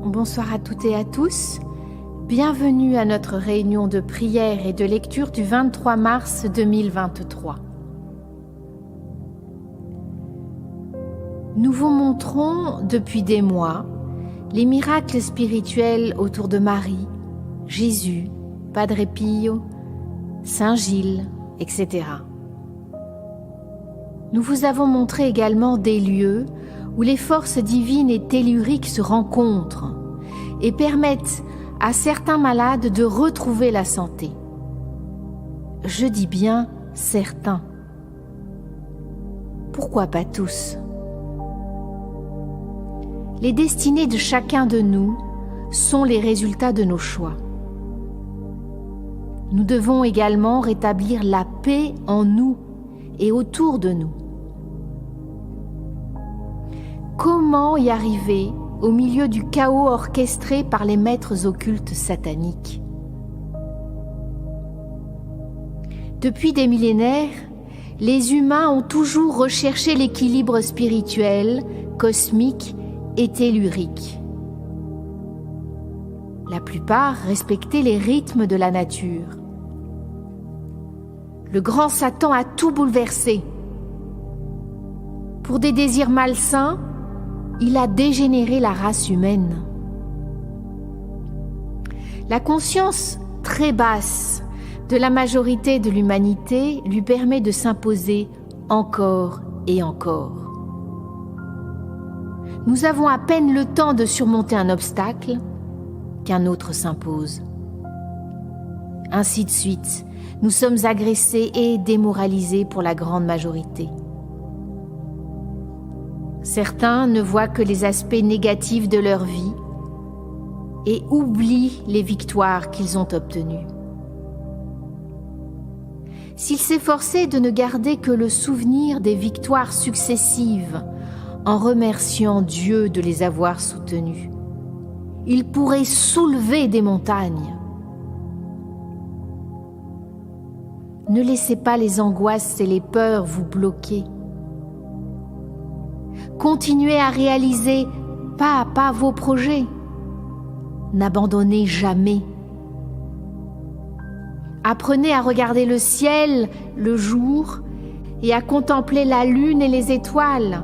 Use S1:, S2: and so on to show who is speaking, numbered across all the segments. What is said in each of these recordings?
S1: bonsoir à toutes et à tous. Bienvenue à notre réunion de prière et de lecture du 23 mars 2023. Nous vous montrons depuis des mois les miracles spirituels autour de Marie, Jésus, Padre Pio, Saint Gilles, etc. Nous vous avons montré également des lieux où les forces divines et telluriques se rencontrent et permettent à certains malades de retrouver la santé. Je dis bien certains. Pourquoi pas tous? Les destinées de chacun de nous sont les résultats de nos choix. Nous devons également rétablir la paix en nous et autour de nous. Comment y arriver au milieu du chaos orchestré par les maîtres occultes sataniques? Depuis des millénaires, les humains ont toujours recherché l'équilibre spirituel, cosmique et tellurique. La plupart respectaient les rythmes de la nature. Le grand Satan a tout bouleversé. Pour des désirs malsains, il a dégénéré la race humaine. La conscience très basse de la majorité de l'humanité lui permet de s'imposer encore et encore. Nous avons à peine le temps de surmonter un obstacle qu'un autre s'impose. Ainsi de suite, nous sommes agressés et démoralisés pour la grande majorité. Certains ne voient que les aspects négatifs de leur vie et oublient les victoires qu'ils ont obtenues. S'ils s'efforçaient de ne garder que le souvenir des victoires successives en remerciant Dieu de les avoir soutenues, ils pourraient soulever des montagnes. Ne laissez pas les angoisses et les peurs vous bloquer. Continuez à réaliser pas à pas vos projets. N'abandonnez jamais. Apprenez à regarder le ciel, le jour, et à contempler la lune et les étoiles.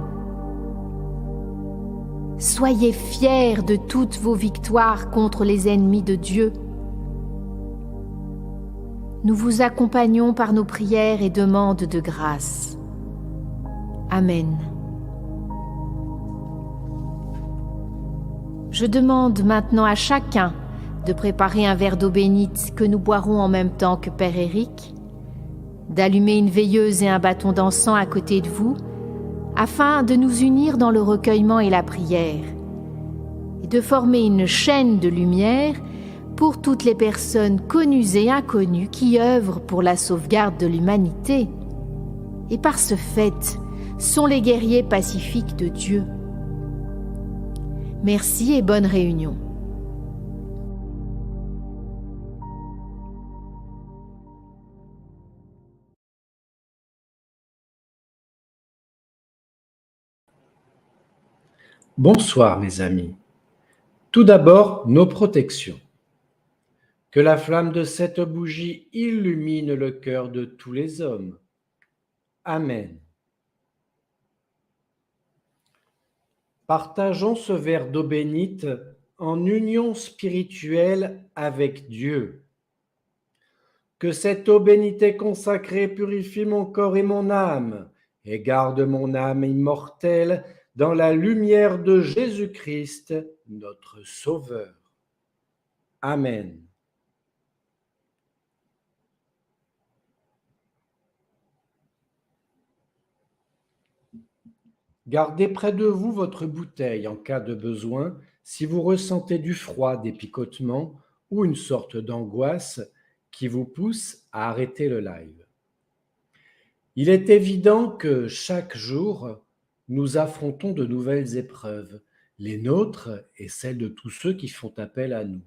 S1: Soyez fiers de toutes vos victoires contre les ennemis de Dieu. Nous vous accompagnons par nos prières et demandes de grâce. Amen. Je demande maintenant à chacun de préparer un verre d'eau bénite que nous boirons en même temps que Père Éric, d'allumer une veilleuse et un bâton d'encens à côté de vous, afin de nous unir dans le recueillement et la prière, et de former une chaîne de lumière pour toutes les personnes connues et inconnues qui œuvrent pour la sauvegarde de l'humanité, et par ce fait sont les guerriers pacifiques de Dieu. Merci et bonne réunion.
S2: Bonsoir mes amis. Tout d'abord, nos protections. Que la flamme de cette bougie illumine le cœur de tous les hommes. Amen. Partageons ce verre d'eau bénite en union spirituelle avec Dieu. Que cette eau bénite consacrée purifie mon corps et mon âme, et garde mon âme immortelle dans la lumière de Jésus-Christ, notre Sauveur. Amen. Gardez près de vous votre bouteille en cas de besoin si vous ressentez du froid, des picotements ou une sorte d'angoisse qui vous pousse à arrêter le live. Il est évident que chaque jour, nous affrontons de nouvelles épreuves, les nôtres et celles de tous ceux qui font appel à nous.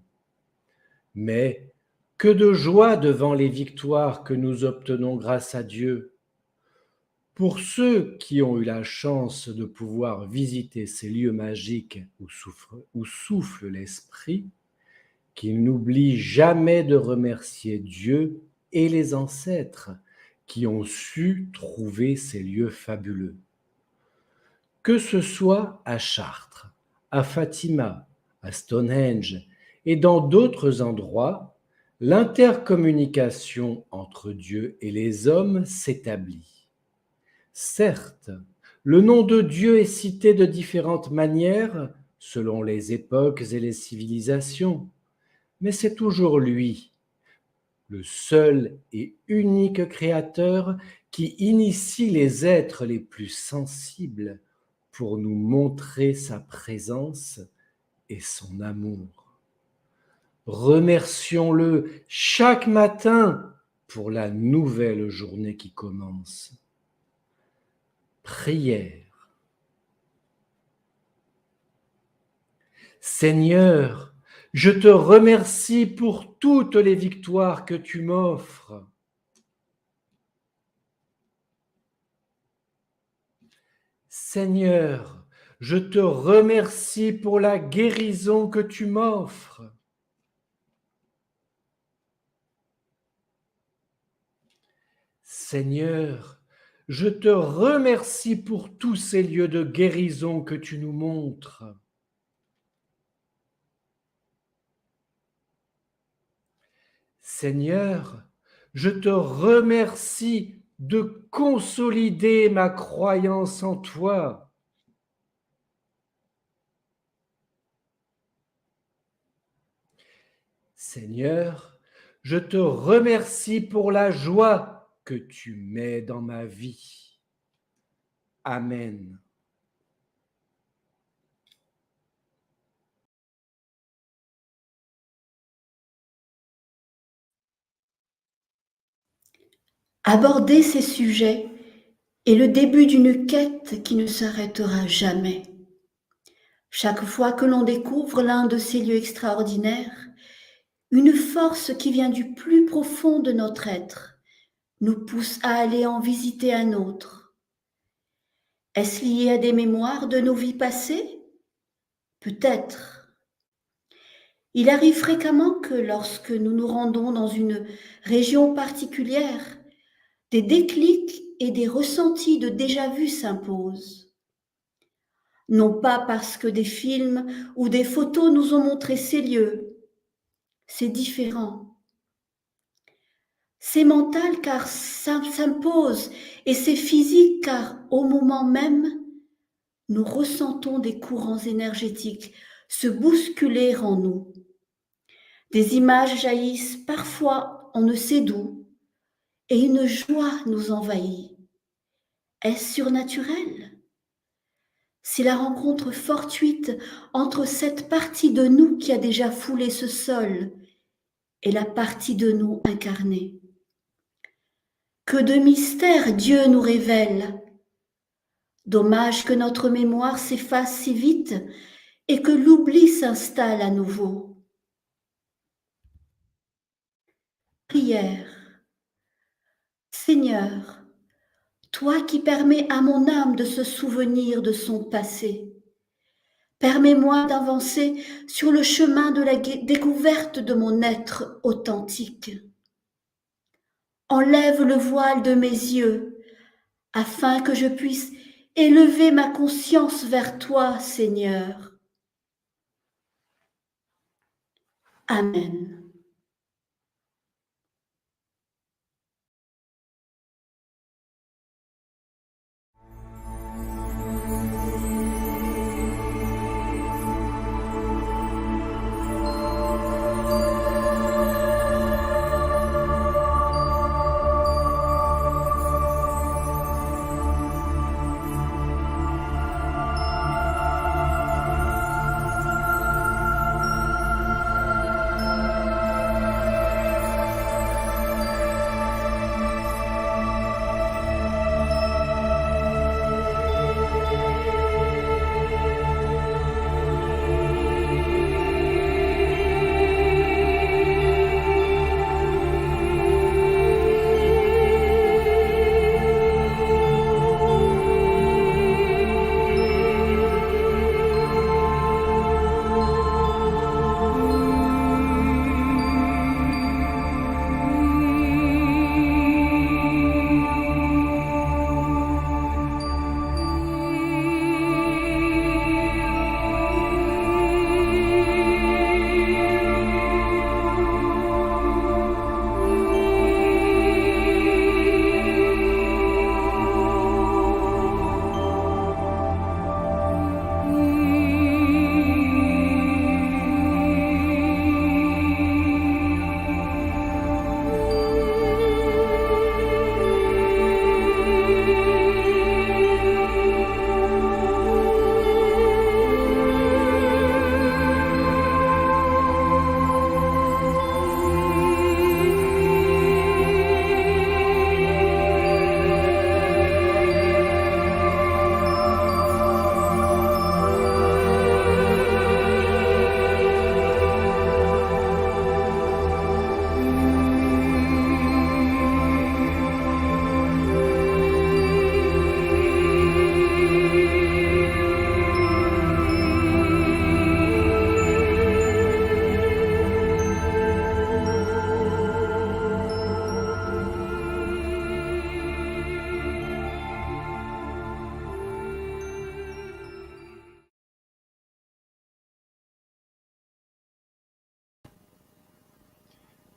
S2: Mais que de joie devant les victoires que nous obtenons grâce à Dieu! Pour ceux qui ont eu la chance de pouvoir visiter ces lieux magiques où souffle l'esprit, qu'ils n'oublient jamais de remercier Dieu et les ancêtres qui ont su trouver ces lieux fabuleux. Que ce soit à Chartres, à Fatima, à Stonehenge et dans d'autres endroits, l'intercommunication entre Dieu et les hommes s'établit. Certes, le nom de Dieu est cité de différentes manières selon les époques et les civilisations, mais c'est toujours lui, le seul et unique créateur qui initie les êtres les plus sensibles pour nous montrer sa présence et son amour. Remercions-le chaque matin pour la nouvelle journée qui commence. Prière. Seigneur, je te remercie pour toutes les victoires que tu m'offres. Seigneur, je te remercie pour la guérison que tu m'offres. Seigneur, je te remercie pour tous ces lieux de guérison que tu nous montres. Seigneur, je te remercie de consolider ma croyance en toi. Seigneur, je te remercie pour la joie que tu mets dans ma vie. Amen.
S3: Aborder ces sujets est le début d'une quête qui ne s'arrêtera jamais. Chaque fois que l'on découvre l'un de ces lieux extraordinaires, une force qui vient du plus profond de notre être nous pousse à aller en visiter un autre. Est-ce lié à des mémoires de nos vies passées? Peut-être. Il arrive fréquemment que lorsque nous nous rendons dans une région particulière, des déclics et des ressentis de déjà-vu s'imposent. Non pas parce que des films ou des photos nous ont montré ces lieux. C'est différent. C'est mental car ça s'impose et c'est physique car au moment même, nous ressentons des courants énergétiques se bousculer en nous. Des images jaillissent parfois on ne sait d'où et une joie nous envahit. Est-ce surnaturel? C'est la rencontre fortuite entre cette partie de nous qui a déjà foulé ce sol et la partie de nous incarnée. Que de mystères Dieu nous révèle. Dommage que notre mémoire s'efface si vite et que l'oubli s'installe à nouveau. Prière. Seigneur, toi qui permets à mon âme de se souvenir de son passé, permets-moi d'avancer sur le chemin de la découverte de mon être authentique. Enlève le voile de mes yeux, afin que je puisse élever ma conscience vers toi, Seigneur. Amen.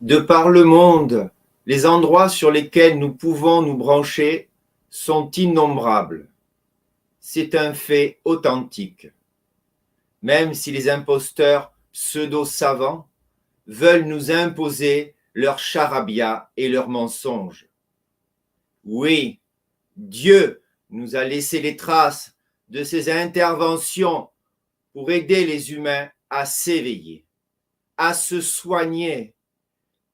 S4: De par le monde, les endroits sur lesquels nous pouvons nous brancher sont innombrables. C'est un fait authentique. Même si les imposteurs pseudo-savants veulent nous imposer leur charabia et leurs mensonges. Oui, Dieu nous a laissé les traces de ses interventions pour aider les humains à s'éveiller, à se soigner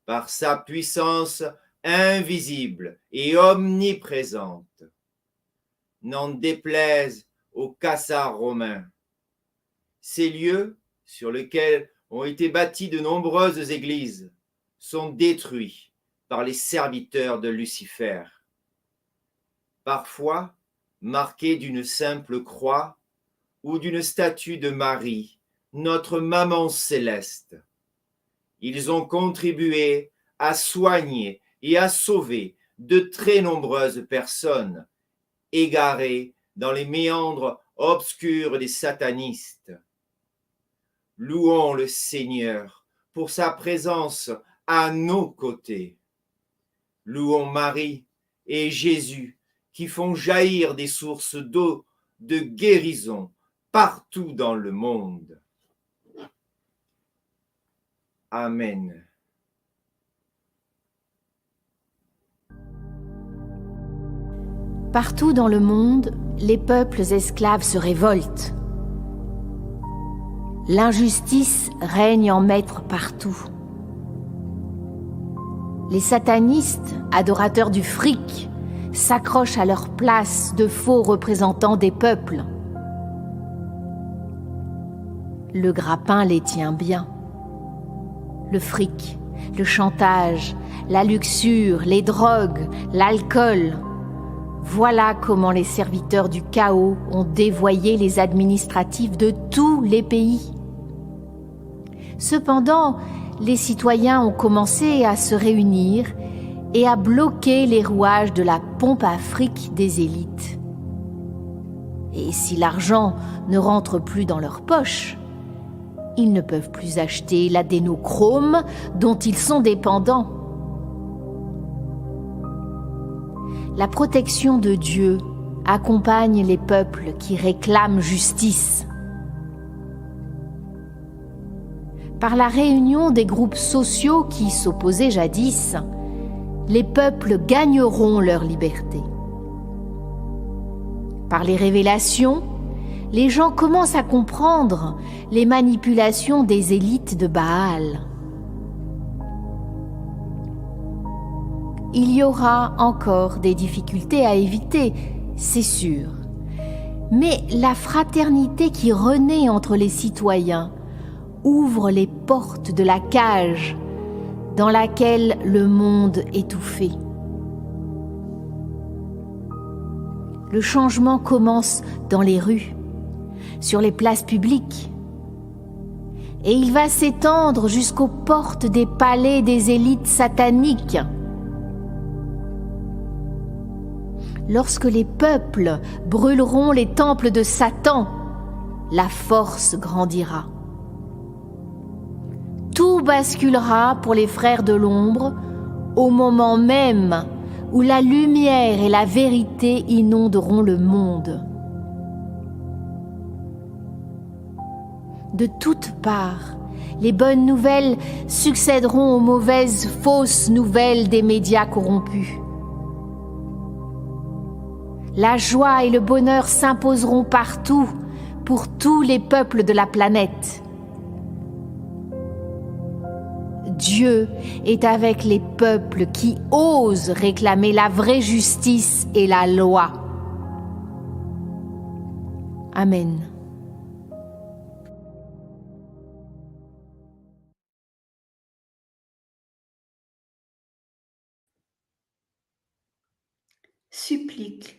S4: par sa puissance invisible et omniprésente. N'en déplaise aux cassars romains. Ces lieux sur lesquels ont été bâties de nombreuses églises sont détruits par les serviteurs de Lucifer. Parfois marqués d'une simple croix ou d'une statue de Marie, notre maman céleste. Ils ont contribué à soigner et à sauver de très nombreuses personnes égarées dans les méandres obscurs des satanistes. Louons le Seigneur pour sa présence à nos côtés. Louons Marie et Jésus qui font jaillir des sources d'eau de guérison partout dans le monde. Amen.
S1: Partout dans le monde, les peuples esclaves se révoltent. L'injustice règne en maître partout. Les satanistes, adorateurs du fric, s'accrochent à leur place de faux représentants des peuples. Le grappin les tient bien. Le fric, le chantage, la luxure, les drogues, l'alcool. Voilà comment les serviteurs du chaos ont dévoyé les administratifs de tous les pays. Cependant, les citoyens ont commencé à se réunir et à bloquer les rouages de la pompe à fric des élites. Et si l'argent ne rentre plus dans leur poche, ils ne peuvent plus acheter l'adénochrome dont ils sont dépendants. La protection de Dieu accompagne les peuples qui réclament justice. Par la réunion des groupes sociaux qui s'opposaient jadis, les peuples gagneront leur liberté. Par les révélations, les gens commencent à comprendre les manipulations des élites de Baal. Il y aura encore des difficultés à éviter, c'est sûr. Mais la fraternité qui renaît entre les citoyens ouvre les portes de la cage dans laquelle le monde étouffait. Le changement commence dans les rues, sur les places publiques, et il va s'étendre jusqu'aux portes des palais des élites sataniques. Lorsque les peuples brûleront les temples de Satan, la force grandira. Tout basculera pour les frères de l'ombre au moment même où la lumière et la vérité inonderont le monde. De toutes parts, les bonnes nouvelles succéderont aux mauvaises, fausses nouvelles des médias corrompus. La joie et le bonheur s'imposeront partout pour tous les peuples de la planète. Dieu est avec les peuples qui osent réclamer la vraie justice et la loi. Amen.
S3: Supplique.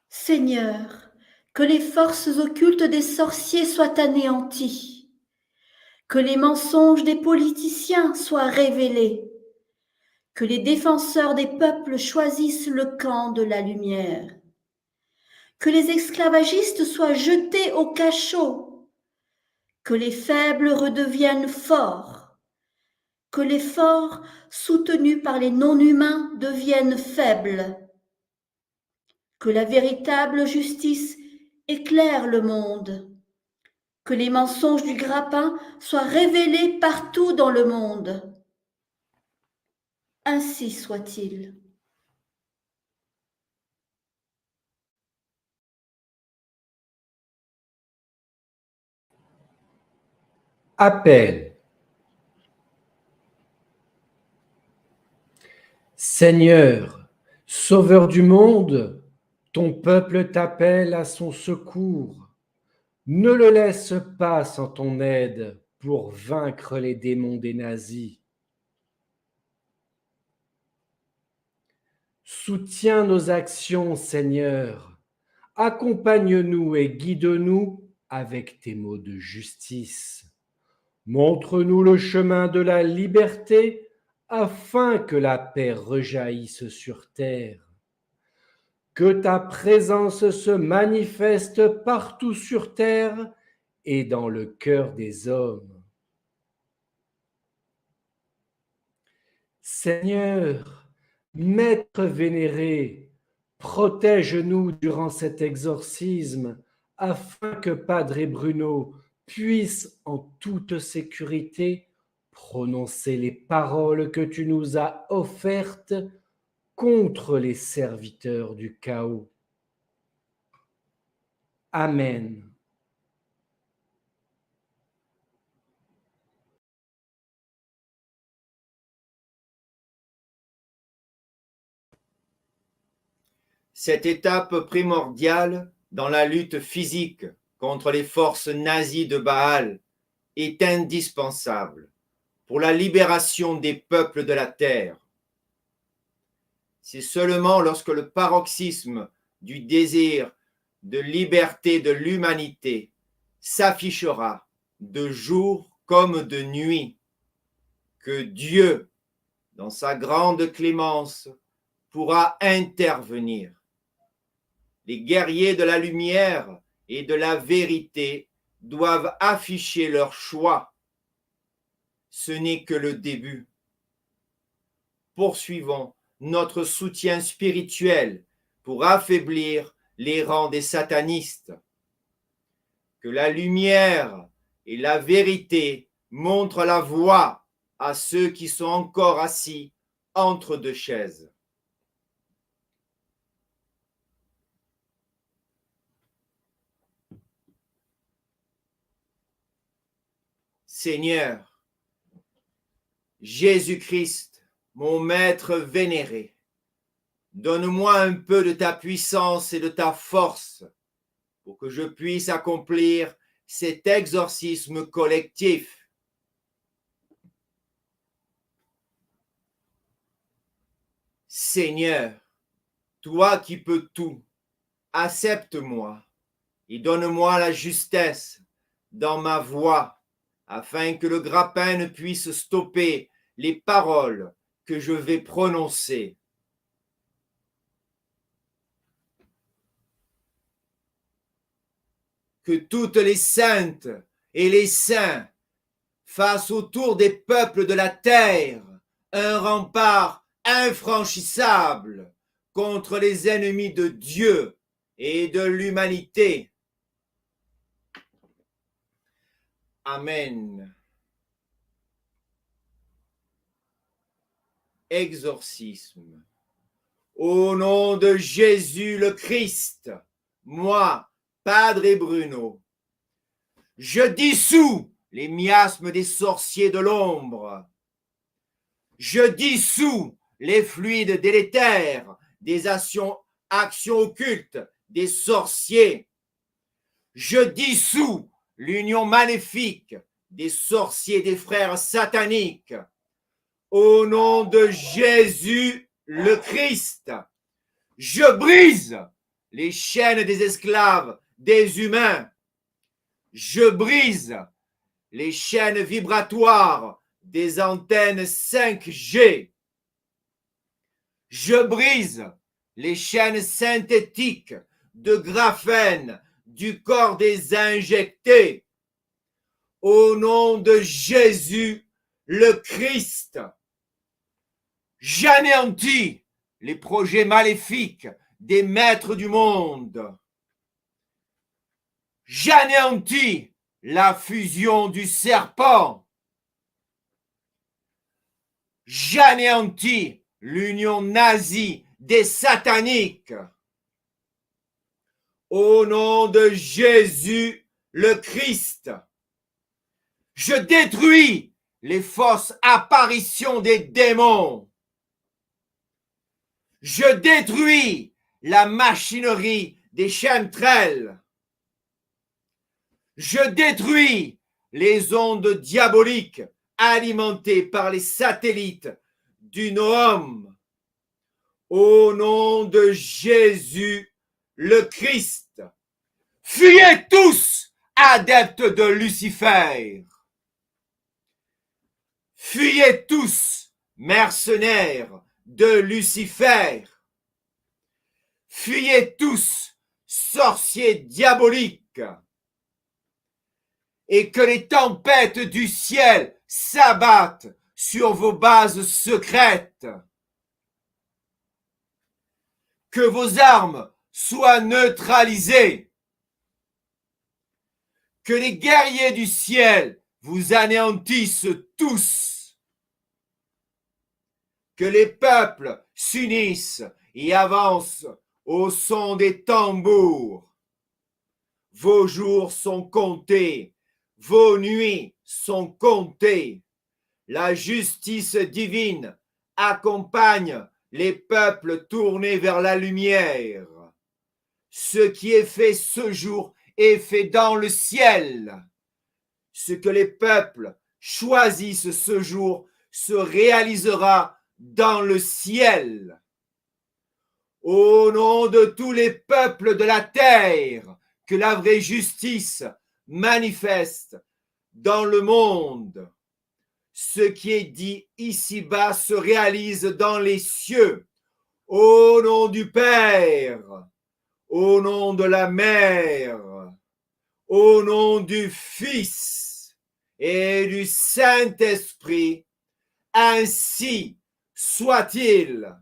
S3: Seigneur, que les forces occultes des sorciers soient anéanties, que les mensonges des politiciens soient révélés, que les défenseurs des peuples choisissent le camp de la lumière, que les esclavagistes soient jetés au cachot, que les faibles redeviennent forts, que les forts, soutenus par les non-humains, deviennent faibles, que la véritable justice éclaire le monde, que les mensonges du grappin soient révélés partout dans le monde. Ainsi soit-il.
S2: Appel. Seigneur, Sauveur du monde, ton peuple t'appelle à son secours. Ne le laisse pas sans ton aide pour vaincre les démons des nazis. Soutiens nos actions, Seigneur. Accompagne-nous et guide-nous avec tes mots de justice. Montre-nous le chemin de la liberté afin que la paix rejaillisse sur terre. Que ta présence se manifeste partout sur terre et dans le cœur des hommes. Seigneur, Maître vénéré, protège-nous durant cet exorcisme afin que Padre Bruno puisse en toute sécurité prononcer les paroles que tu nous as offertes contre les serviteurs du chaos. Amen.
S4: Cette étape primordiale dans la lutte physique contre les forces nazies de Baal est indispensable pour la libération des peuples de la terre. C'est seulement lorsque le paroxysme du désir de liberté de l'humanité s'affichera de jour comme de nuit que Dieu, dans sa grande clémence, pourra intervenir. Les guerriers de la lumière et de la vérité doivent afficher leur choix. Ce n'est que le début. Poursuivons notre soutien spirituel pour affaiblir les rangs des satanistes. Que la lumière et la vérité montrent la voie à ceux qui sont encore assis entre deux chaises. Seigneur, Jésus-Christ, mon Maître vénéré, donne-moi un peu de ta puissance et de ta force pour que je puisse accomplir cet exorcisme collectif. Seigneur, toi qui peux tout, accepte-moi et donne-moi la justesse dans ma voix, afin que le grappin ne puisse stopper les paroles que je vais prononcer. Que toutes les saintes et les saints fassent autour des peuples de la terre un rempart infranchissable contre les ennemis de Dieu et de l'humanité. Amen. Exorcisme. Au nom de Jésus le Christ, moi, Padre Bruno, je dissous les miasmes des sorciers de l'ombre. Je dissous les fluides délétères des actions occultes des sorciers. Je dissous l'union maléfique des sorciers des frères sataniques. Au nom de Jésus le Christ, je brise les chaînes des esclaves des humains. Je brise les chaînes vibratoires des antennes 5G. Je brise les chaînes synthétiques de graphène du corps des injectés. Au nom de Jésus le Christ. J'anéantis les projets maléfiques des maîtres du monde. J'anéantis la fusion du serpent. J'anéantis l'union nazie des sataniques. Au nom de Jésus le Christ, je détruis les fausses apparitions des démons. Je détruis la machinerie des chemtrails. Je détruis les ondes diaboliques alimentées par les satellites du Noam. Au nom de Jésus le Christ, fuyez tous, adeptes de Lucifer. Fuyez tous, mercenaires de Lucifer. Fuyez tous, sorciers diaboliques. Et que les tempêtes du ciel s'abattent sur vos bases secrètes. Que vos armes soient neutralisées. Que les guerriers du ciel vous anéantissent tous. Que les peuples s'unissent et avancent au son des tambours. Vos jours sont comptés, vos nuits sont comptées. La justice divine accompagne les peuples tournés vers la lumière. Ce qui est fait ce jour est fait dans le ciel. Ce que les peuples choisissent ce jour se réalisera dans le ciel. Au nom de tous les peuples de la terre, que la vraie justice manifeste dans le monde. Ce qui est dit ici-bas se réalise dans les cieux. Au nom du Père, au nom de la Mère, au nom du Fils et du Saint-Esprit, ainsi soit-il.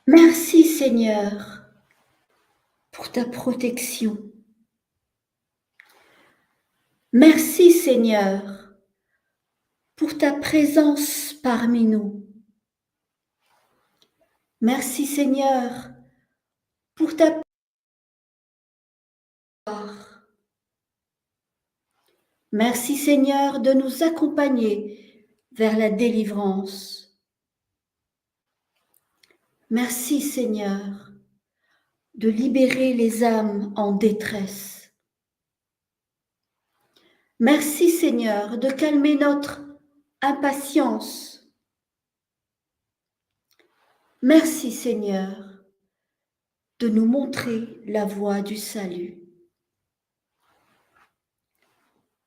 S3: Merci Seigneur pour ta protection. Merci Seigneur pour ta présence parmi nous. Merci Seigneur pour ta gloire. Merci Seigneur de nous accompagner vers la délivrance. Merci Seigneur de libérer les âmes en détresse. Merci Seigneur de calmer notre impatience. Merci Seigneur de nous montrer la voie du salut.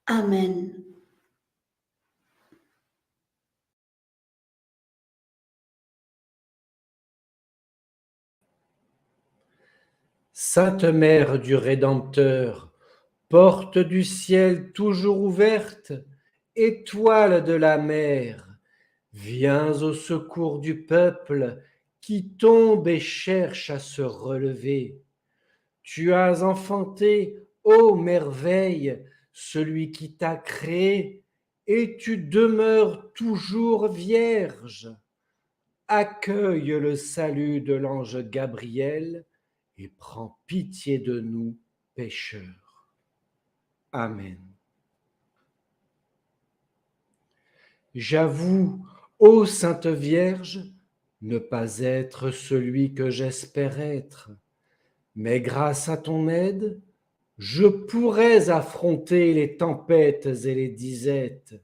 S3: Amen.
S2: Sainte Mère du Rédempteur, porte du ciel toujours ouverte, étoile de la mer, viens au secours du peuple qui tombe et cherche à se relever. Tu as enfanté, ô merveille, celui qui t'a créé, et tu demeures toujours vierge. Accueille le salut de l'ange Gabriel et prends pitié de nous, pécheurs. Amen. J'avoue, ô Sainte Vierge, ne pas être celui que j'espère être, mais grâce à ton aide, je pourrais affronter les tempêtes et les disettes.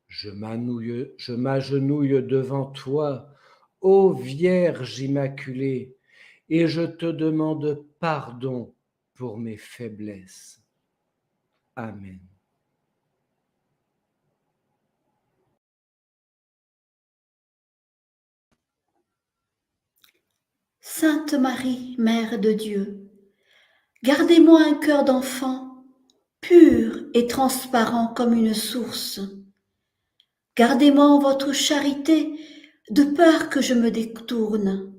S2: Je m'agenouille devant toi, ô Vierge Immaculée, et je te demande pardon pour mes faiblesses. Amen.
S3: Sainte Marie, Mère de Dieu, gardez-moi un cœur d'enfant, pur et transparent comme une source. Gardez-moi en votre charité, de peur que je me détourne.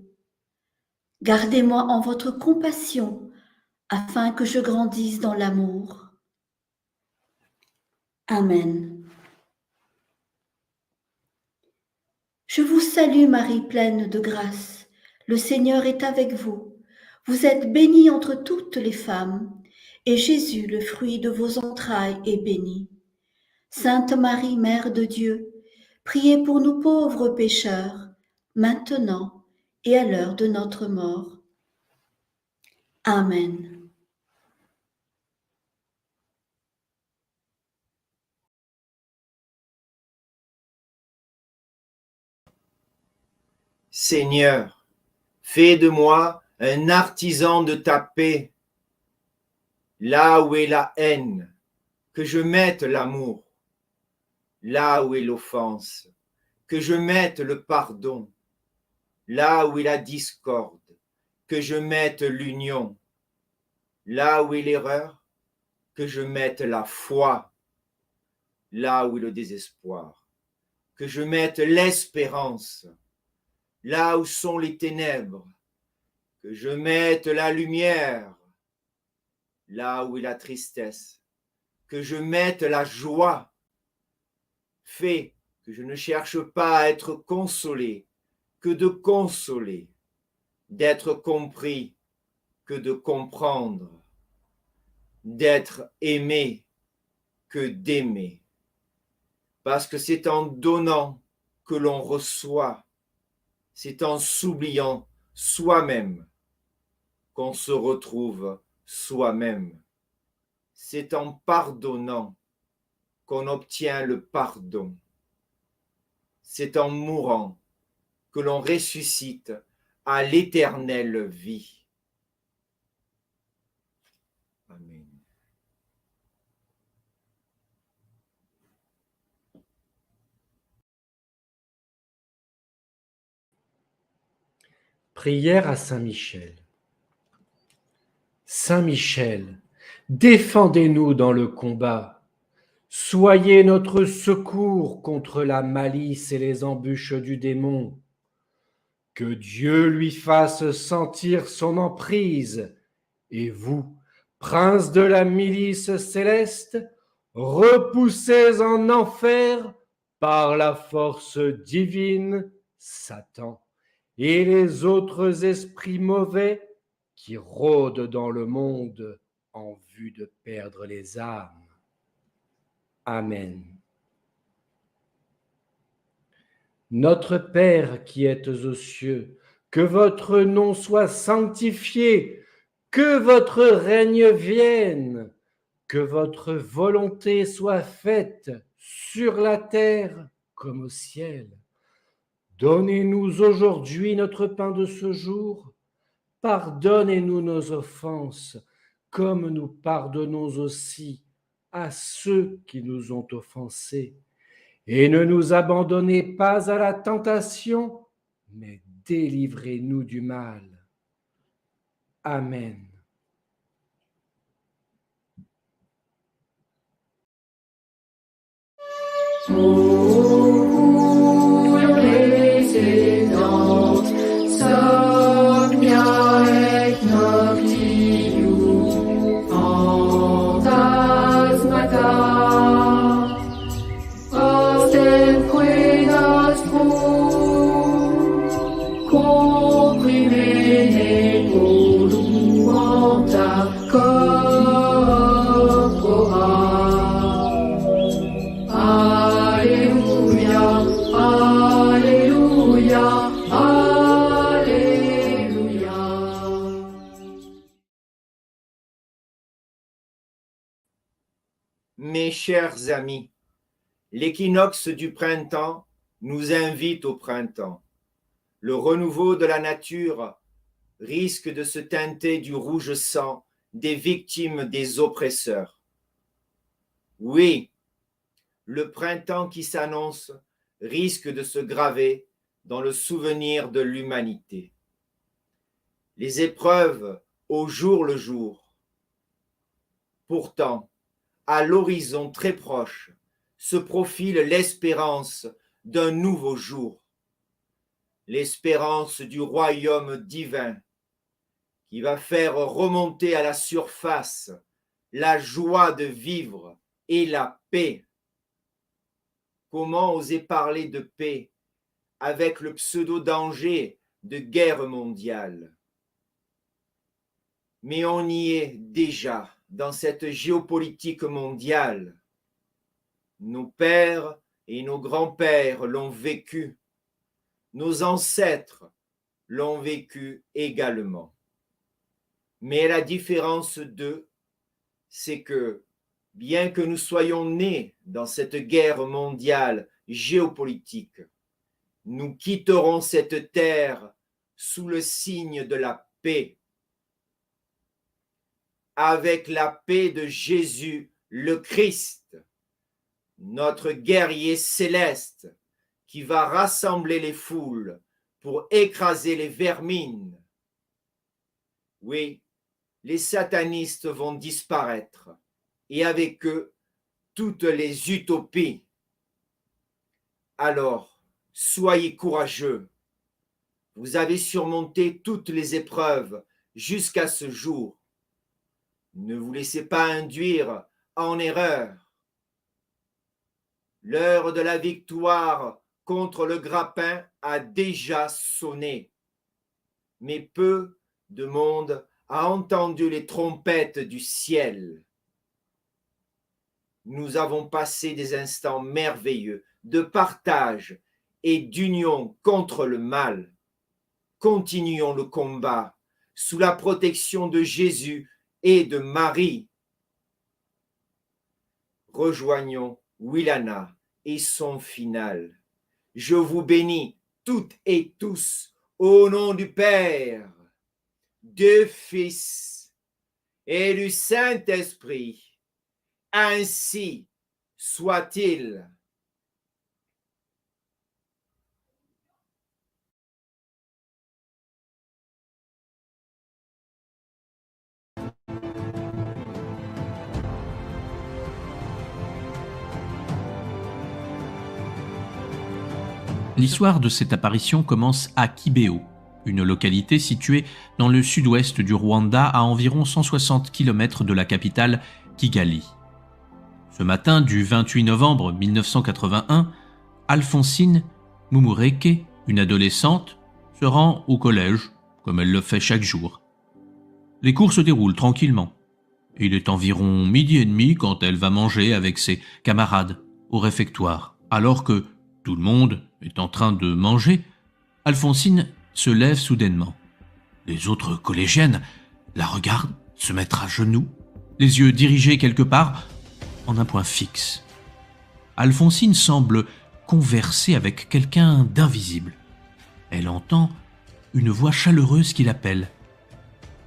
S3: Gardez-moi en votre compassion, afin que je grandisse dans l'amour. Amen. Je vous salue Marie pleine de grâce. Le Seigneur est avec vous. Vous êtes bénie entre toutes les femmes, et Jésus, le fruit de vos entrailles, est béni. Sainte Marie, Mère de Dieu, priez pour nous pauvres pécheurs, maintenant et à l'heure de notre mort. Amen.
S4: Seigneur, fais de moi un artisan de ta paix. Là où est la haine, que je mette l'amour. Là où est l'offense, que je mette le pardon. Là où est la discorde, que je mette l'union. Là où est l'erreur, que je mette la foi. Là où est le désespoir, que je mette l'espérance. Là où sont les ténèbres, que je mette la lumière. Là où est la tristesse, que je mette la joie. Fais que je ne cherche pas à être consolé, que de consoler, d'être compris, que de comprendre, d'être aimé, que d'aimer. Parce que c'est en donnant que l'on reçoit, c'est en s'oubliant soi-même qu'on se retrouve soi-même. C'est en pardonnant qu'on obtient le pardon. C'est en mourant que l'on ressuscite à l'éternelle vie. Amen.
S2: Prière à Saint Michel. Saint Michel, défendez-nous dans le combat. Soyez notre secours contre la malice et les embûches du démon. Que Dieu lui fasse sentir son emprise. Et vous, prince de la milice céleste, repoussez en enfer par la force divine Satan et les autres esprits mauvais qui rôdent dans le monde en vue de perdre les âmes. Amen. Notre Père qui êtes aux cieux, que votre nom soit sanctifié, que votre règne vienne, que votre volonté soit faite sur la terre comme au ciel. Donnez-nous aujourd'hui notre pain de ce jour. Pardonnez-nous nos offenses, comme nous pardonnons aussi à ceux qui nous ont offensés. Et ne nous abandonnez pas à la tentation, mais délivrez-nous du mal. Amen.
S5: Précédente
S4: Mes chers amis, l'équinoxe du printemps nous invite au printemps. Le renouveau de la nature risque de se teinter du rouge sang des victimes des oppresseurs. Oui, le printemps qui s'annonce risque de se graver dans le souvenir de l'humanité. Les épreuves au jour le jour. Pourtant, à l'horizon très proche, se profile l'espérance d'un nouveau jour, l'espérance du royaume divin qui va faire remonter à la surface la joie de vivre et la paix. Comment oser parler de paix avec le pseudo-danger de guerre mondiale? Mais on y est déjà dans cette géopolitique mondiale. Nos pères et nos grands-pères l'ont vécu. Nos ancêtres l'ont vécu également. Mais la différence d'eux, c'est que, bien que nous soyons nés dans cette guerre mondiale géopolitique, nous quitterons cette terre sous le signe de la paix. Avec la paix de Jésus le Christ, notre guerrier céleste qui va rassembler les foules pour écraser les vermines. Oui, les satanistes vont disparaître et avec eux toutes les utopies. Alors, soyez courageux. Vous avez surmonté toutes les épreuves jusqu'à ce jour. Ne vous laissez pas induire en erreur. L'heure de la victoire contre le grappin a déjà sonné, mais peu de monde a entendu les trompettes du ciel. Nous avons passé des instants merveilleux de partage et d'union contre le mal. Continuons le combat sous la protection de Jésus et de Marie. Rejoignons Willana et son final. Je vous bénis toutes et tous au nom du Père, du Fils et du Saint-Esprit. Ainsi soit-il.
S5: L'histoire de cette apparition commence à Kibeho, une localité située dans le sud-ouest du Rwanda à environ 160 km de la capitale Kigali. Ce matin du 28 novembre 1981, Alphonsine Mumureke, une adolescente, se rend au collège, comme elle le fait chaque jour. Les cours se déroulent tranquillement. Il est environ 12h30 quand elle va manger avec ses camarades au réfectoire. Alors que tout le monde est en train de manger, Alphonsine se lève soudainement. Les autres collégiennes la regardent se mettre à genoux, les yeux dirigés quelque part en un point fixe. Alphonsine semble converser avec quelqu'un d'invisible. Elle entend une voix chaleureuse qui l'appelle.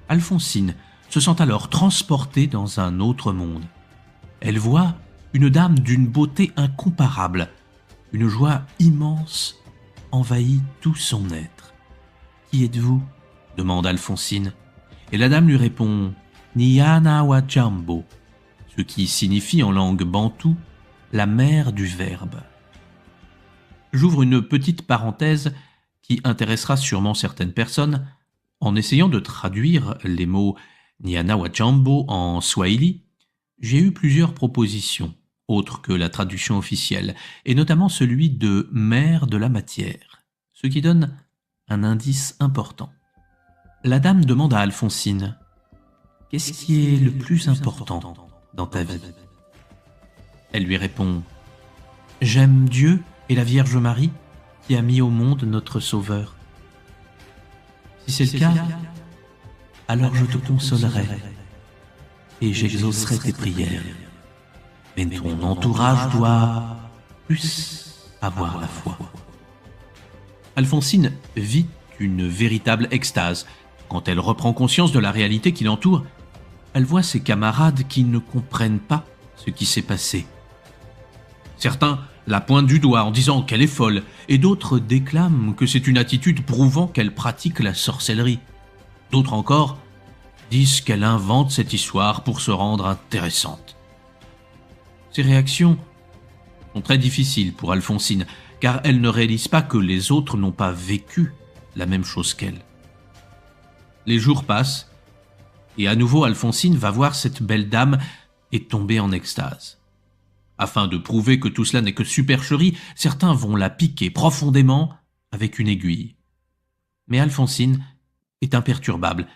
S5: Alphonsine se sent alors transportée dans un autre monde. Elle voit une dame d'une beauté incomparable. Une joie immense envahit tout son être. « Qui êtes-vous » demande Alphonsine. Et la dame lui répond « Nyana wa Jambo », ce qui signifie en langue bantoue « la mère du Verbe ». J'ouvre une petite parenthèse qui intéressera sûrement certaines personnes en essayant de traduire les mots Nyana wa Jambo en swahili. J'ai eu plusieurs propositions, autres que la traduction officielle, et notamment celui de « mère de la matière », ce qui donne un indice important. La dame demande à Alphonsine « Qu'est-ce qui est le plus important dans ta vie ?» Elle lui répond « J'aime Dieu et la Vierge Marie qui a mis au monde notre Sauveur. Si c'est le cas, alors je te consolerai et j'exaucerai tes prières. mais ton entourage doit plus avoir la foi. Alphonsine vit une véritable extase. Quand elle reprend conscience de la réalité qui l'entoure, elle voit ses camarades qui ne comprennent pas ce qui s'est passé. Certains la pointent du doigt en disant qu'elle est folle, et d'autres déclament que c'est une attitude prouvant qu'elle pratique la sorcellerie. D'autres encore disent qu'elle invente cette histoire pour se rendre intéressante. Ces réactions sont très difficiles pour Alphonsine, car elle ne réalise pas que les autres n'ont pas vécu la même chose qu'elle. Les jours passent, et à nouveau Alphonsine va voir cette belle dame et tomber en extase. Afin de prouver que tout cela n'est que supercherie, certains vont la piquer profondément avec une aiguille. Mais Alphonsine est imperturbable,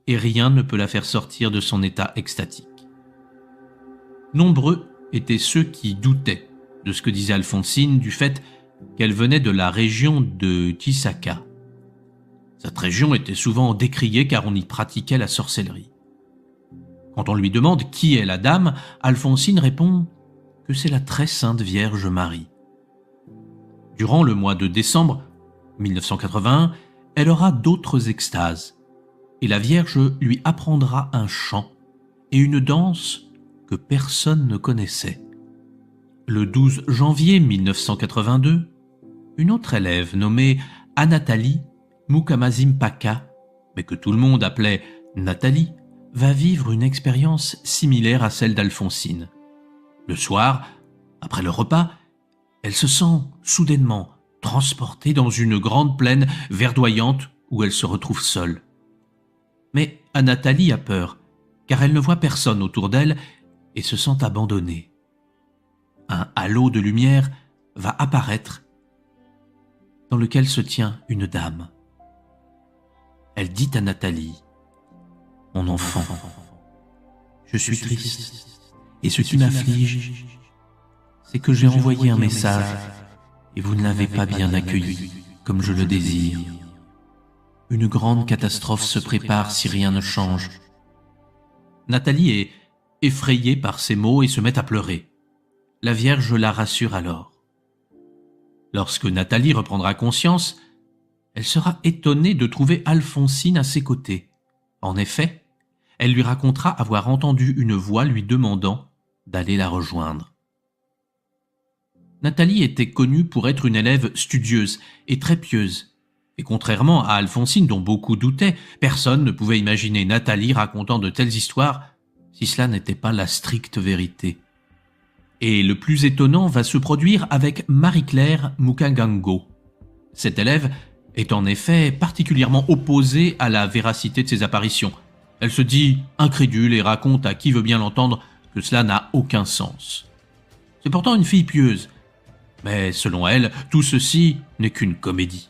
S5: et rien ne peut la faire sortir de son état extatique. Nombreux étaient ceux qui doutaient de ce que disait Alphonsine du fait qu'elle venait de la région de Tisaka. Cette région était souvent décriée car on y pratiquait la sorcellerie. Quand on lui demande qui est la dame, Alphonsine répond que c'est la très sainte Vierge Marie. Durant le mois de décembre 1981, elle aura d'autres extases, et la Vierge lui apprendra un chant et une danse que personne ne connaissait. Le 12 janvier 1982, une autre élève nommée Anatali Mukamazimpaka, mais que tout le monde appelait Nathalie, va vivre une expérience similaire à celle d'Alphonsine. Le soir, après le repas, elle se sent soudainement transportée dans une grande plaine verdoyante où elle se retrouve seule. Mais Anatali a peur, car elle ne voit personne autour d'elle et se sent abandonnée. Un halo de lumière va apparaître dans lequel se tient une dame. Elle dit à Nathalie : « Mon enfant, je suis triste, et ce qui m'afflige, c'est que j'ai envoyé un message et vous ne l'avez pas bien accueilli comme je le désire. Une grande catastrophe se prépare si rien ne change. » Nathalie est effrayée par ces mots et se met à pleurer. La Vierge la rassure alors. Lorsque Nathalie reprendra conscience, elle sera étonnée de trouver Alphonsine à ses côtés. En effet, elle lui racontera avoir entendu une voix lui demandant d'aller la rejoindre. Nathalie était connue pour être une élève studieuse et très pieuse. Et contrairement à Alphonsine dont beaucoup doutaient, personne ne pouvait imaginer Nathalie racontant de telles histoires si cela n'était pas la stricte vérité. Et le plus étonnant va se produire avec Marie-Claire Mukangango. Cette élève est en effet particulièrement opposée à la véracité de ses apparitions. Elle se dit incrédule et raconte à qui veut bien l'entendre que cela n'a aucun sens. C'est pourtant une fille pieuse, mais selon elle, tout ceci n'est qu'une comédie.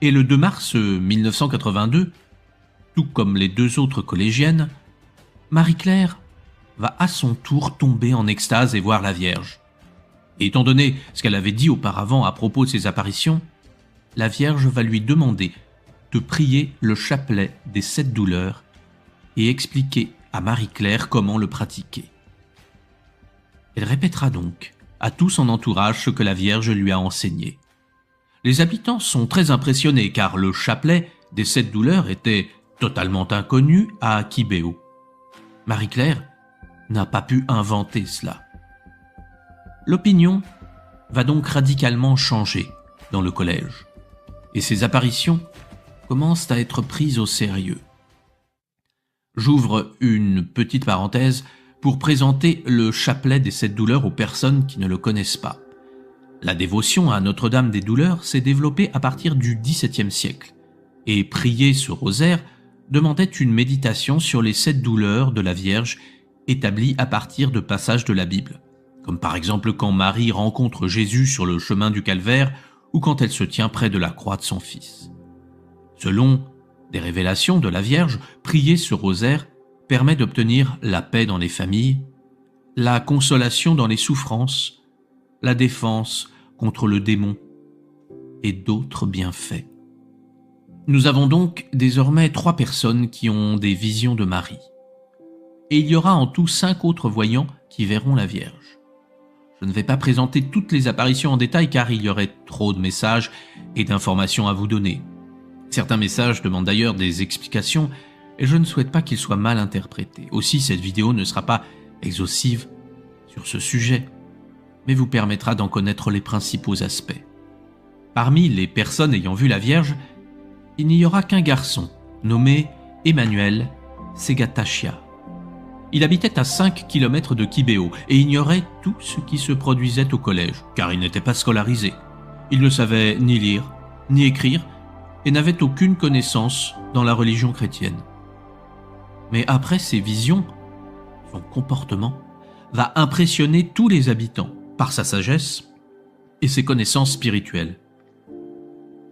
S5: Et le 2 mars 1982, tout comme les deux autres collégiennes, Marie-Claire va à son tour tomber en extase et voir la Vierge. Et étant donné ce qu'elle avait dit auparavant à propos de ses apparitions, la Vierge va lui demander de prier le chapelet des 7 douleurs et expliquer à Marie-Claire comment le pratiquer. Elle répétera donc à tout son entourage ce que la Vierge lui a enseigné. Les habitants sont très impressionnés car le chapelet des 7 douleurs était totalement inconnu à Kibéo. Marie-Claire n'a pas pu inventer cela. L'opinion va donc radicalement changer dans le collège et ses apparitions commencent à être prises au sérieux. J'ouvre une petite parenthèse pour présenter le chapelet des 7 douleurs aux personnes qui ne le connaissent pas. La dévotion à Notre-Dame des Douleurs s'est développée à partir du XVIIe siècle et prier ce rosaire demandait une méditation sur les 7 douleurs de la Vierge établie à partir de passages de la Bible, comme par exemple quand Marie rencontre Jésus sur le chemin du Calvaire ou quand elle se tient près de la croix de son Fils. Selon des révélations de la Vierge, prier ce rosaire permet d'obtenir la paix dans les familles, la consolation dans les souffrances, la défense contre le démon et d'autres bienfaits. Nous avons donc désormais 3 personnes qui ont des visions de Marie. Et il y aura en tout 5 autres voyants qui verront la Vierge. Je ne vais pas présenter toutes les apparitions en détail car il y aurait trop de messages et d'informations à vous donner. Certains messages demandent d'ailleurs des explications et je ne souhaite pas qu'ils soient mal interprétés. Aussi, cette vidéo ne sera pas exhaustive sur ce sujet, mais vous permettra d'en connaître les principaux aspects. Parmi les personnes ayant vu la Vierge, il n'y aura qu'un garçon, nommé Emmanuel Segatachia. Il habitait à 5 km de Kibéo et ignorait tout ce qui se produisait au collège, car il n'était pas scolarisé. Il ne savait ni lire, ni écrire, et n'avait aucune connaissance dans la religion chrétienne. Mais après ces visions, son comportement va impressionner tous les habitants par sa sagesse et ses connaissances spirituelles.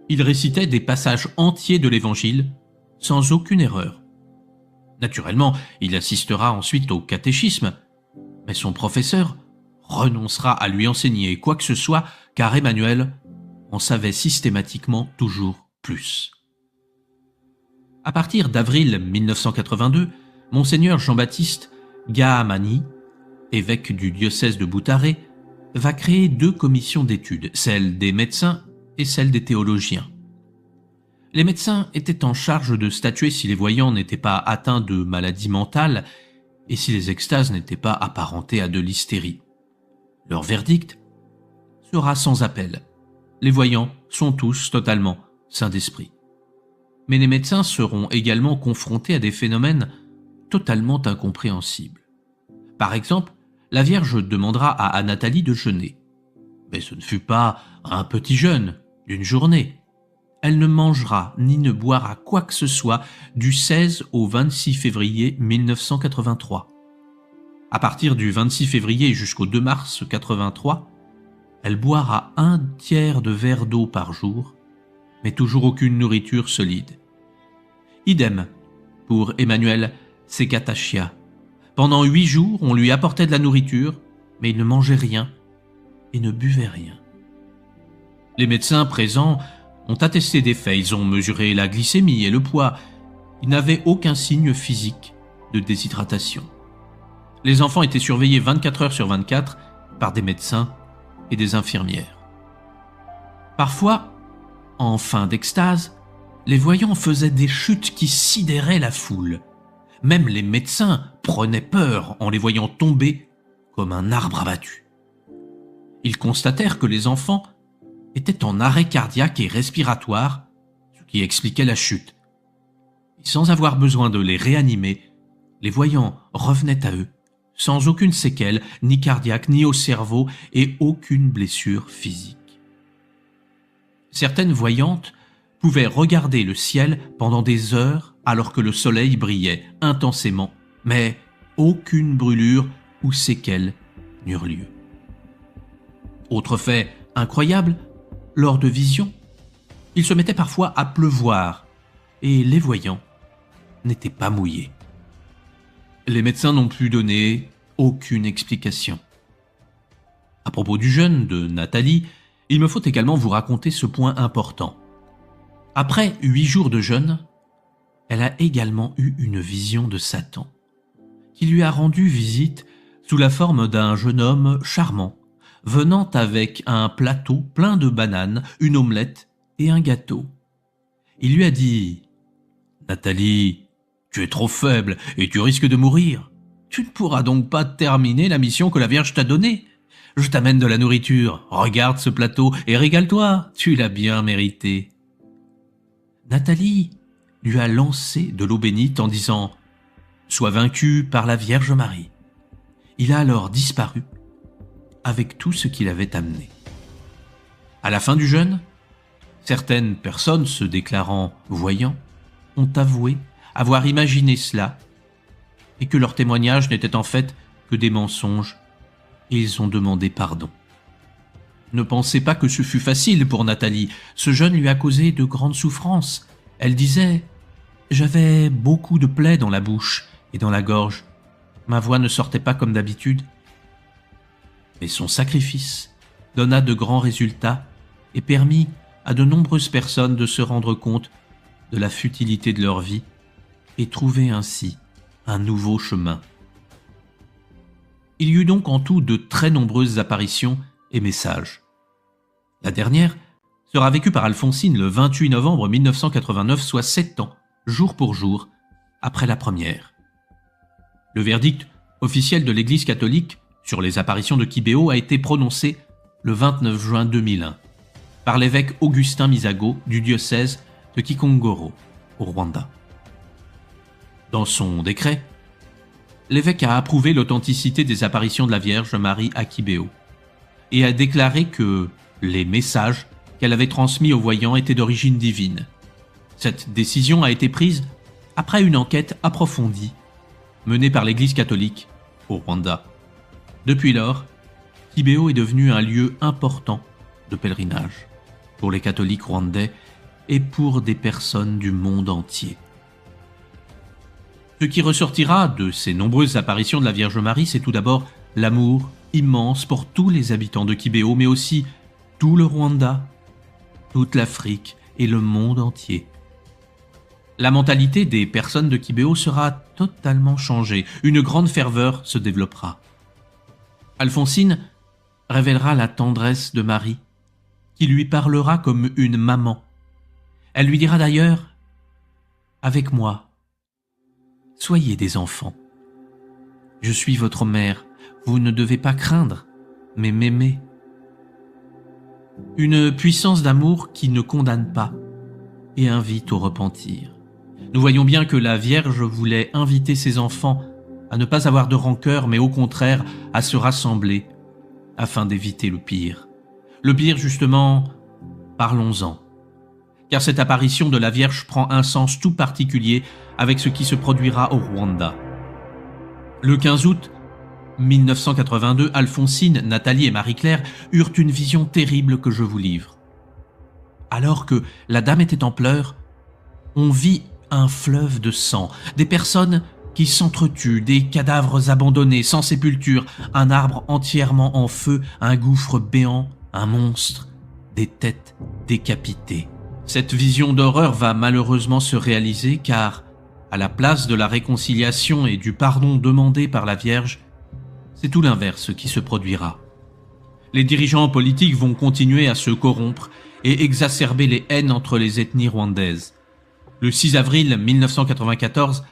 S5: Il récitait des passages entiers de l'Évangile sans aucune erreur. Naturellement, il assistera ensuite au catéchisme, mais son professeur renoncera à lui enseigner quoi que ce soit car Emmanuel en savait systématiquement toujours plus. À partir d'avril 1982, Monseigneur Jean-Baptiste Gahamani, évêque du diocèse de Boutaré, va créer 2 commissions d'études, celle des médecins et celle des théologiens. Les médecins étaient en charge de statuer si les voyants n'étaient pas atteints de maladies mentales et si les extases n'étaient pas apparentées à de l'hystérie. Leur verdict sera sans appel. Les voyants sont tous totalement sains d'esprit. Mais les médecins seront également confrontés à des phénomènes totalement incompréhensibles. Par exemple, la Vierge demandera à Nathalie de jeûner. Mais ce ne fut pas un petit jeûne d'une journée. Elle ne mangera ni ne boira quoi que ce soit du 16 au 26 février 1983. À partir du 26 février jusqu'au 2 mars 83, elle boira 1/3 de verre d'eau par jour, mais toujours aucune nourriture solide. Idem pour Emmanuel Segatachia. Pendant 8 jours, on lui apportait de la nourriture, mais il ne mangeait rien et ne buvait rien. Les médecins présents ont attesté des faits, ils ont mesuré la glycémie et le poids. Ils n'avaient aucun signe physique de déshydratation. Les enfants étaient surveillés 24 heures sur 24 par des médecins et des infirmières. Parfois, en fin d'extase, les voyants faisaient des chutes qui sidéraient la foule. Même les médecins prenaient peur en les voyant tomber comme un arbre abattu. Ils constatèrent que les enfants étaient en arrêt cardiaque et respiratoire, ce qui expliquait la chute. Et sans avoir besoin de les réanimer, les voyants revenaient à eux, sans aucune séquelle, ni cardiaque, ni au cerveau, et aucune blessure physique. Certaines voyantes pouvaient regarder le ciel pendant des heures alors que le soleil brillait intensément, mais aucune brûlure ou séquelle n'eurent lieu. Autre fait incroyable, lors de visions, il se mettait parfois à pleuvoir et les voyants n'étaient pas mouillés. Les médecins n'ont pu donner aucune explication. À propos du jeûne de Nathalie, il me faut également vous raconter ce point important. Après 8 jours de jeûne, elle a également eu une vision de Satan, qui lui a rendu visite sous la forme d'un jeune homme charmant, venant avec un plateau plein de bananes, une omelette et un gâteau. Il lui a dit « Nathalie, tu es trop faible et tu risques de mourir. Tu ne pourras donc pas terminer la mission que la Vierge t'a donnée. Je t'amène de la nourriture, regarde ce plateau et régale-toi, tu l'as bien mérité. » Nathalie lui a lancé de l'eau bénite en disant « Sois vaincu par la Vierge Marie. » Il a alors disparu avec tout ce qu'il avait amené. À la fin du jeûne, certaines personnes se déclarant voyants ont avoué avoir imaginé cela et que leur témoignage n'était en fait que des mensonges et ils ont demandé pardon. Ne pensez pas que ce fut facile pour Nathalie. Ce jeûne lui a causé de grandes souffrances. Elle disait « J'avais beaucoup de plaies dans la bouche et dans la gorge. Ma voix ne sortait pas comme d'habitude. » Mais son sacrifice donna de grands résultats et permit à de nombreuses personnes de se rendre compte de la futilité de leur vie et trouver ainsi un nouveau chemin. Il y eut donc en tout de très nombreuses apparitions et messages. La dernière sera vécue par Alphonsine le 28 novembre 1989, soit 7 ans, jour pour jour, après la première. Le verdict officiel de l'Église catholique sur les apparitions de Kibéo a été prononcé le 29 juin 2001 par l'évêque Augustin Misago du diocèse de Kikongoro, au Rwanda. Dans son décret, l'évêque a approuvé l'authenticité des apparitions de la Vierge Marie à Kibéo et a déclaré que les messages qu'elle avait transmis aux voyants étaient d'origine divine. Cette décision a été prise après une enquête approfondie menée par l'Église catholique au Rwanda. Depuis lors, Kibéo est devenu un lieu important de pèlerinage pour les catholiques rwandais et pour des personnes du monde entier. Ce qui ressortira de ces nombreuses apparitions de la Vierge Marie, c'est tout d'abord l'amour immense pour tous les habitants de Kibéo, mais aussi tout le Rwanda, toute l'Afrique et le monde entier. La mentalité des personnes de Kibéo sera totalement changée. Une grande ferveur se développera. Alphonsine révélera la tendresse de Marie, qui lui parlera comme une maman. Elle lui dira d'ailleurs « Avec moi, soyez des enfants. Je suis votre mère, vous ne devez pas craindre, mais m'aimer. » Une puissance d'amour qui ne condamne pas et invite au repentir. Nous voyons bien que la Vierge voulait inviter ses enfants à ne pas avoir de rancœur, mais au contraire à se rassembler afin d'éviter le pire. Le pire, justement, parlons-en. Car cette apparition de la Vierge prend un sens tout particulier avec ce qui se produira au Rwanda. Le 15 août 1982, Alphonsine, Nathalie et Marie-Claire eurent une vision terrible que je vous livre. Alors que la dame était en pleurs, on vit un fleuve de sang, des personnes qui s'entretuent, des cadavres abandonnés, sans sépulture, un arbre entièrement en feu, un gouffre béant, un monstre, des têtes décapitées. Cette vision d'horreur va malheureusement se réaliser car, à la place de la réconciliation et du pardon demandé par la Vierge, c'est tout l'inverse qui se produira. Les dirigeants politiques vont continuer à se corrompre et exacerber les haines entre les ethnies rwandaises. Le 6 avril 1994,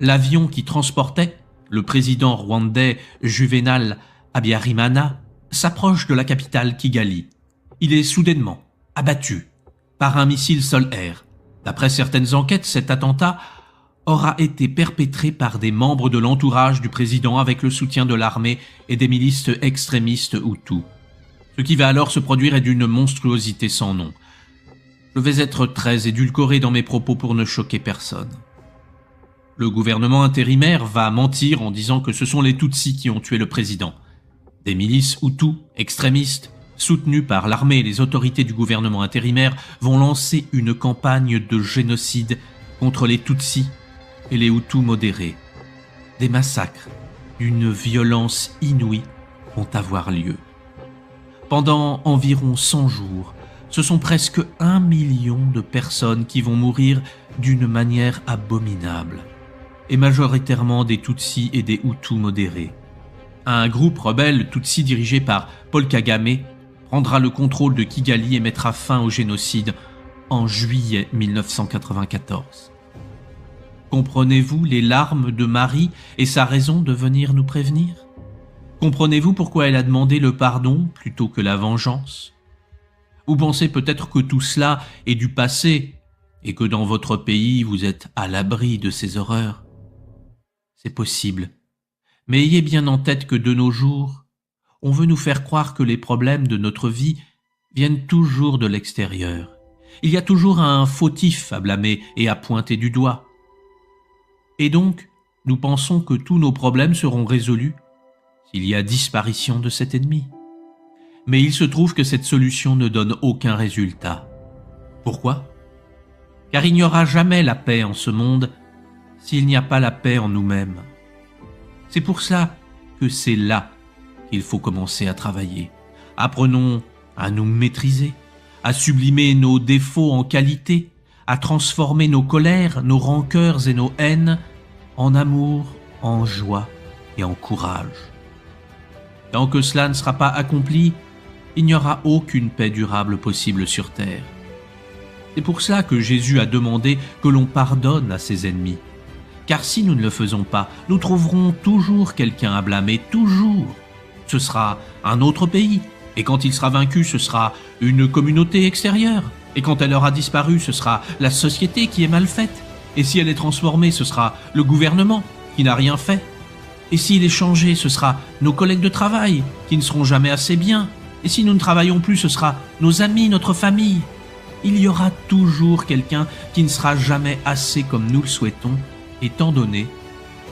S5: l'avion qui transportait le président rwandais Juvenal Habyarimana s'approche de la capitale Kigali. Il est soudainement abattu par un missile sol-air. D'après certaines enquêtes, cet attentat aura été perpétré par des membres de l'entourage du président avec le soutien de l'armée et des milices extrémistes Hutus. Ce qui va alors se produire est d'une monstruosité sans nom. Je vais être très édulcoré dans mes propos pour ne choquer personne. Le gouvernement intérimaire va mentir en disant que ce sont les Tutsis qui ont tué le président. Des milices Hutus extrémistes, soutenues par l'armée et les autorités du gouvernement intérimaire, vont lancer une campagne de génocide contre les Tutsis et les Hutus modérés. Des massacres d'une violence inouïe vont avoir lieu. Pendant environ 100 jours, ce sont presque 1 million de personnes qui vont mourir d'une manière abominable, et majoritairement des Tutsis et des Hutus modérés. Un groupe rebelle Tutsi dirigé par Paul Kagame prendra le contrôle de Kigali et mettra fin au génocide en juillet 1994. Comprenez-vous les larmes de Marie et sa raison de venir nous prévenir ? Comprenez-vous pourquoi elle a demandé le pardon plutôt que la vengeance ? Vous pensez peut-être que tout cela est du passé et que dans votre pays vous êtes à l'abri de ces horreurs. C'est possible, mais ayez bien en tête que de nos jours, on veut nous faire croire que les problèmes de notre vie viennent toujours de l'extérieur. Il y a toujours un fautif à blâmer et à pointer du doigt. Et donc, nous pensons que tous nos problèmes seront résolus s'il y a disparition de cet ennemi. Mais il se trouve que cette solution ne donne aucun résultat. Pourquoi ? Car il n'y aura jamais la paix en ce monde s'il n'y a pas la paix en nous-mêmes. C'est pour ça que c'est là qu'il faut commencer à travailler. Apprenons à nous maîtriser, à sublimer nos défauts en qualité, à transformer nos colères, nos rancœurs et nos haines en amour, en joie et en courage. Tant que cela ne sera pas accompli, il n'y aura aucune paix durable possible sur terre. C'est pour cela que Jésus a demandé que l'on pardonne à ses ennemis. Car si nous ne le faisons pas, nous trouverons toujours quelqu'un à blâmer, toujours. Ce sera un autre pays, et quand il sera vaincu, ce sera une communauté extérieure. Et quand elle aura disparu, ce sera la société qui est mal faite. Et si elle est transformée, ce sera le gouvernement qui n'a rien fait. Et s'il est changé, ce sera nos collègues de travail qui ne seront jamais assez bien. Et si nous ne travaillons plus, ce sera nos amis, notre famille. Il y aura toujours quelqu'un qui ne sera jamais assez comme nous le souhaitons, étant donné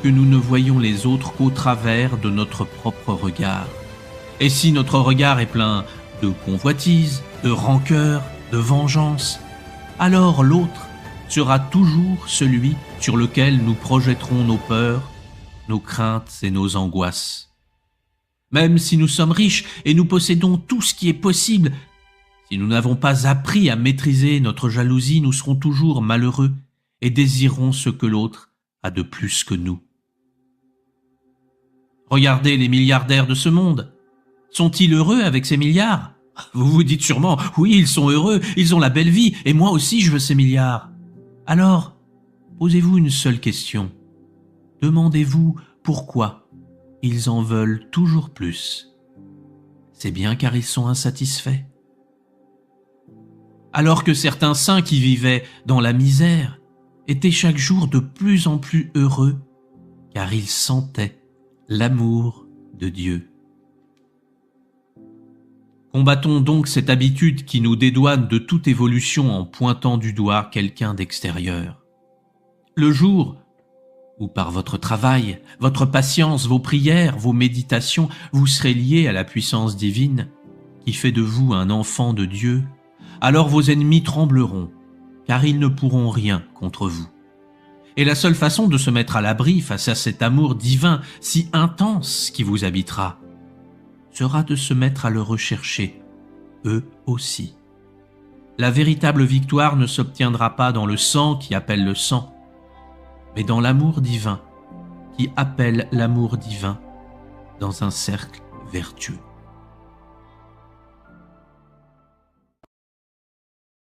S5: que nous ne voyons les autres qu'au travers de notre propre regard. Et si notre regard est plein de convoitise, de rancœur, de vengeance, alors l'autre sera toujours celui sur lequel nous projetterons nos peurs, nos craintes et nos angoisses. Même si nous sommes riches et nous possédons tout ce qui est possible, si nous n'avons pas appris à maîtriser notre jalousie, nous serons toujours malheureux et désirerons ce que l'autre a de plus que nous. Regardez les milliardaires de ce monde. Sont-ils heureux avec ces milliards? Vous vous dites sûrement, oui, ils sont heureux, ils ont la belle vie, et moi aussi je veux ces milliards. Alors, posez-vous une seule question. Demandez-vous pourquoi ils en veulent toujours plus. C'est bien car ils sont insatisfaits. Alors que certains saints qui vivaient dans la misère étaient chaque jour de plus en plus heureux, car ils sentaient l'amour de Dieu. Combattons donc cette habitude qui nous dédouane de toute évolution en pointant du doigt quelqu'un d'extérieur. Le jour où par votre travail, votre patience, vos prières, vos méditations, vous serez liés à la puissance divine qui fait de vous un enfant de Dieu, alors vos ennemis trembleront, car ils ne pourront rien contre vous. Et la seule façon de se mettre à l'abri face à cet amour divin si intense qui vous habitera, sera de se mettre à le rechercher, eux aussi. La véritable victoire ne s'obtiendra pas dans le sang qui appelle le sang, mais dans l'amour divin qui appelle l'amour divin dans un cercle vertueux.